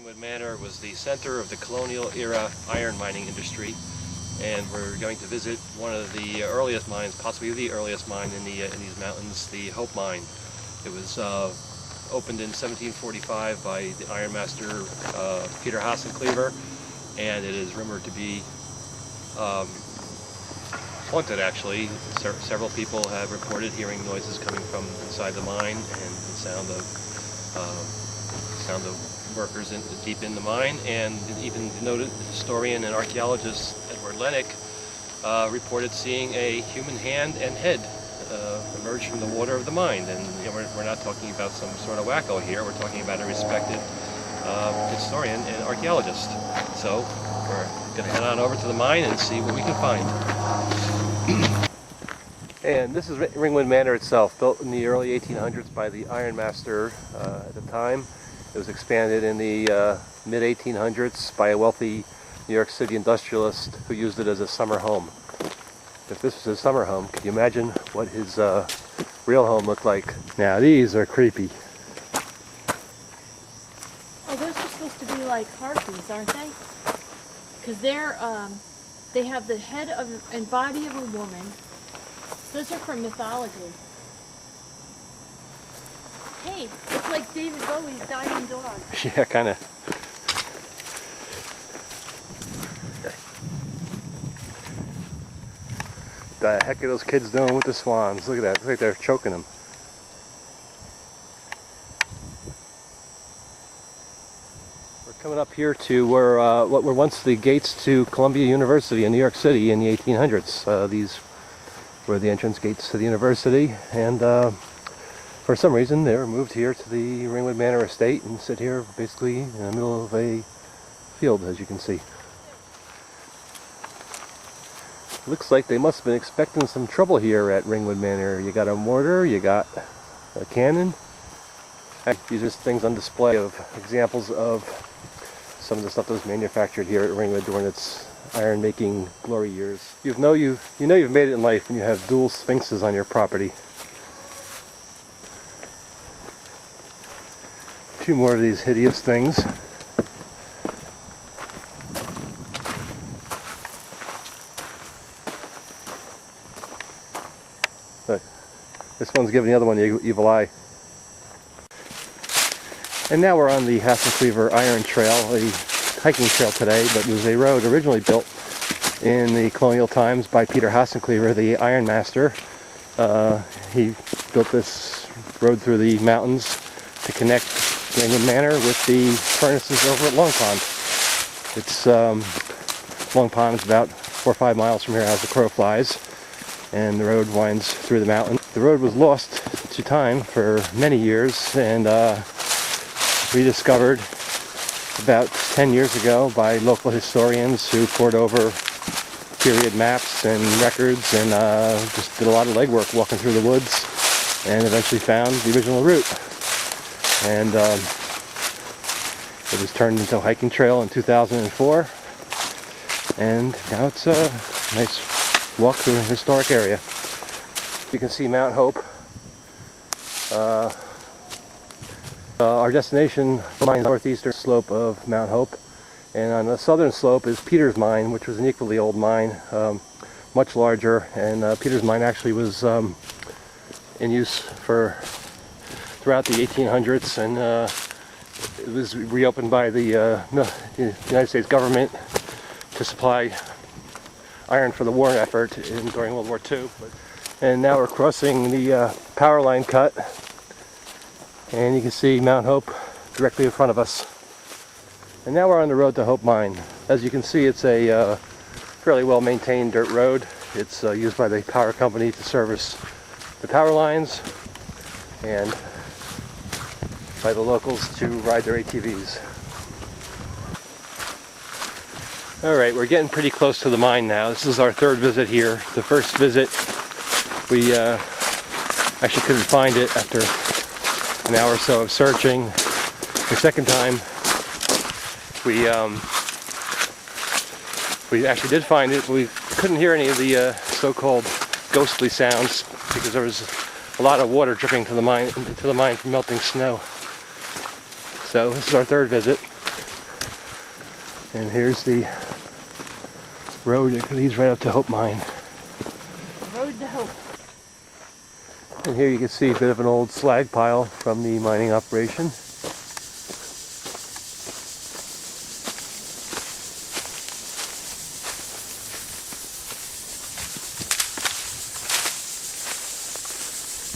Ringwood Manor was the center of the colonial era iron mining industry, and we're going to visit one of the earliest mines, possibly the earliest mine in these mountains, the Hope Mine. It was opened in 1745 by the iron master Peter Cleaver, and it is rumored to be haunted. Actually, several people have reported hearing noises coming from inside the mine and the sound of workers deep in the mine, and even noted historian and archaeologist Edward Lennox reported seeing a human hand and head emerge from the water of the mine. And we're not talking about some sort of wacko here. We're talking about a respected historian and archaeologist. So we're going to head on over to the mine and see what we can find. And this is Ringwood Manor itself, built in the early 1800s by the iron master at the time. It was expanded in the mid-1800s by a wealthy New York City industrialist who used it as a summer home. If this was his summer home, could you imagine what his real home looked like? Now these are creepy. Oh, those are supposed to be like harpies, aren't they? Because they have the head and body of a woman. Those are from mythology. Hey, it's like David Bowie's Diamond Dog. Yeah, kind of. The heck are those kids doing with the swans? Look at that. Looks like they're choking them. We're coming up here to where what were once the gates to Columbia University in New York City in the 1800s. These were the entrance gates to the university, and for some reason they were moved here to the Ringwood Manor estate and sit here basically in the middle of a field, as you can see. Looks like they must have been expecting some trouble here at Ringwood Manor. You got a mortar, you got a cannon. These are things on display of examples of some of the stuff that was manufactured here at Ringwood during its iron making glory years. You know you've made it in life when you have dual sphinxes on your property. Two more of these hideous things. Look, this one's giving the other one the evil eye. And now we're on the Cleaver Iron Trail, a hiking trail today, but it was a road originally built in the colonial times by Peter Cleaver, the iron master. He built this road through the mountains to connect Ringwood Manor with the furnaces over at Long Pond. It's Long Pond is about 4 or 5 miles from here as the crow flies, and the road winds through the mountain. The road was lost to time for many years, and rediscovered about 10 years ago by local historians who poured over period maps and records and just did a lot of legwork walking through the woods, and eventually found the original route. And it was turned into a hiking trail in 2004, and now it's a nice walk through a historic area. You can see Mount Hope. Our destination lies on the northeastern slope of Mount Hope, and on the southern slope is Peter's Mine, which was an equally old mine, much larger, and Peter's Mine actually was in use throughout the 1800s, and it was reopened by the United States government to supply iron for the war effort during World War II. And now we're crossing the power line cut, and you can see Mount Hope directly in front of us. And now we're on the road to Hope Mine. As you can see, it's a fairly well-maintained dirt road. It's used by the power company to service the power lines, and by the locals to ride their ATVs. Alright, we're getting pretty close to the mine now. This is our third visit here. The first visit, we actually couldn't find it after an hour or so of searching. The second time, we actually did find it, but we couldn't hear any of the so-called ghostly sounds because there was a lot of water dripping into the mine from melting snow. So this is our third visit. And here's the road that leads right up to Hope Mine. Road to Hope. And here you can see a bit of an old slag pile from the mining operation.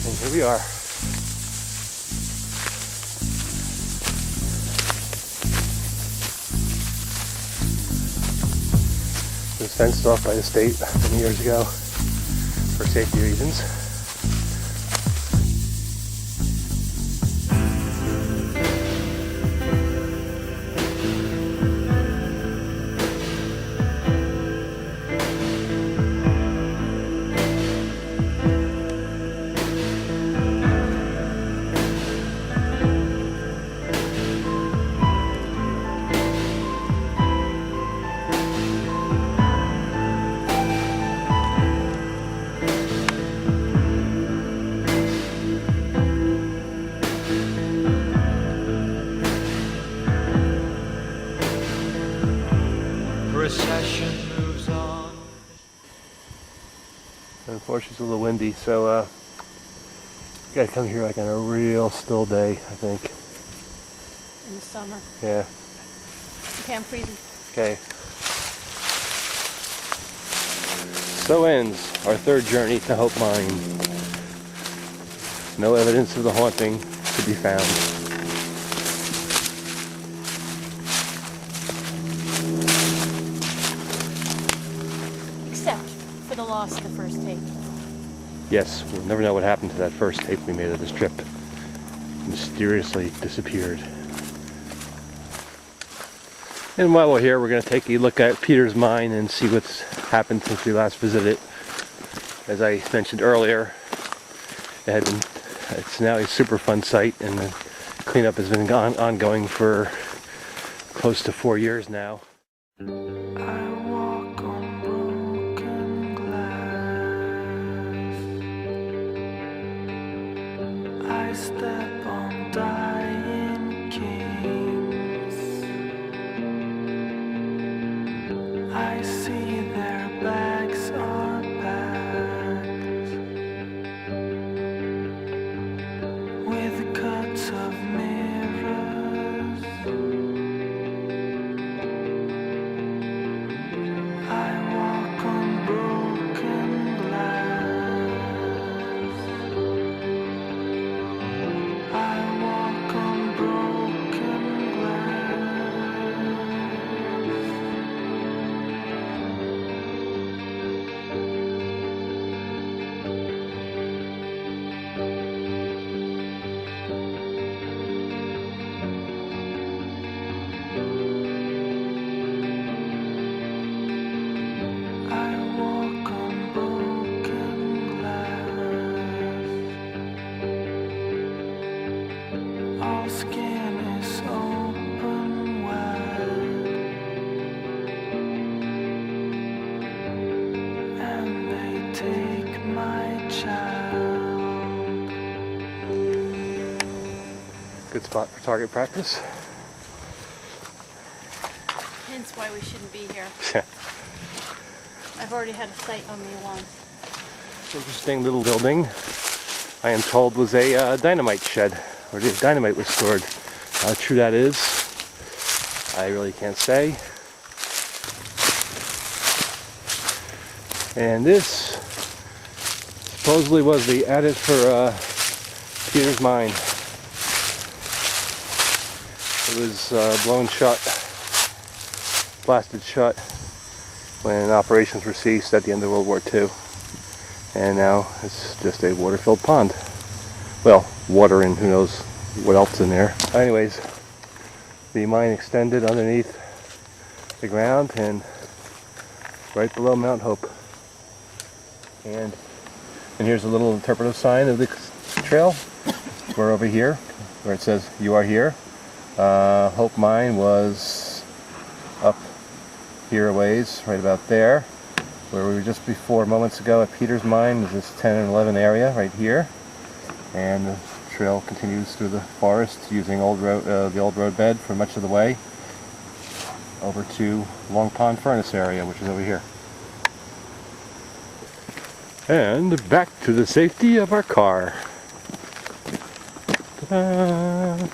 And here we are. It was fenced off by the state many years ago for safety reasons. Procession moves on. Unfortunately, it's a little windy, so gotta come here like on a real still day, I think. In the summer. Yeah. Okay, I'm freezing. Okay. So ends our third journey to Hope Mine. No evidence of the haunting to be found. Except for the loss of the first tape. Yes, we'll never know what happened to that first tape we made of this trip. Mysteriously disappeared. And while we're here, we're going to take a look at Peter's Mine and see what's happened since we last visited it. As I mentioned earlier, it's now a super fun site, and the cleanup has been ongoing for close to 4 years now. I walk on broken glass. I step on dying kings. I see their bags are packed with cuts of mirrors. I walk on broken glass. I walk on broken glass. I walk on broken glass. All skin is open wide, and they take my child. Good spot for target practice. Hence why we shouldn't be here. I've already had a sight on me once. Interesting little building. I am told was a dynamite shed, where the dynamite was stored. How true that is, I really can't say. And this supposedly was the attic for Peter's Mine. It was blown shut, blasted shut, when operations were ceased at the end of World War II. And now it's just a water-filled pond. Well, water and who knows what else in there. Anyways, the mine extended underneath the ground and right below Mount Hope. And here's a little interpretive sign of the trail. We're over here, where it says, "You are here." Hope Mine was up here a ways, right about there, where we were just before moments ago at Peter's Mine. Is this 10 and 11 area right here, and the trail continues through the forest using the old road bed for much of the way. over to Long Pond Furnace area, which is over here. And back to the safety of our car. Ta-da!